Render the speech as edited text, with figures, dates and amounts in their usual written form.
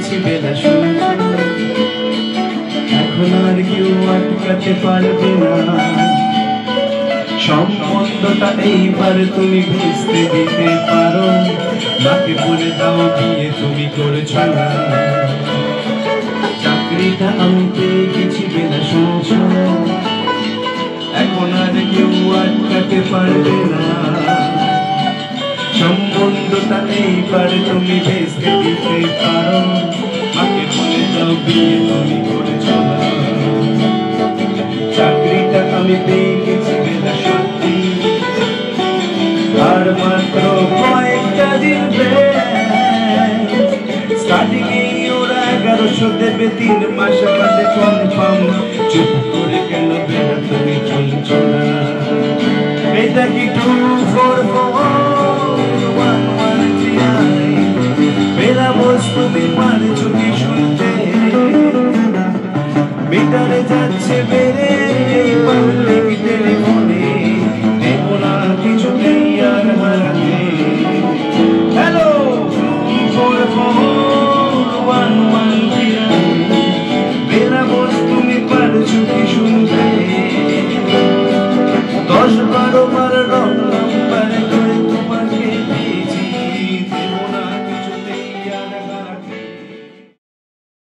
গেছি বেলা শুনছো, এখন আর কেউ আটকাতে পারবে না। সম্বন্ধটা এইবার তুমি ভেস্তে দিতে পারো, মাকে বলে দাও বিয়ে তুমি করেছো না। চাকরিটা আমি পেয়ে গেছি বেলা শুনছো, এখন আর কেউ আটকাতে পারবে না। সম্বন্ধটা এইবার তুমি ভেস্তে দিতে পারো, মাকে বলে দাও বিয়ে তুমি করেছো না। চাকরিটা আমি পেয়ে গেছি বেলা সত্যি, আর মাত্র কয়েকটা দিন স্টার্টিং এই ওরা 1100 দেবে, 3 মাস বাদে কনফার্ম। চুপ করে কেন বেলা তুমি চলছো না? এটা কি 2441139? বেলা বস তুমি পারছো কি শুনতে? মিটারে যাচ্ছে বেড়ে পাবলিক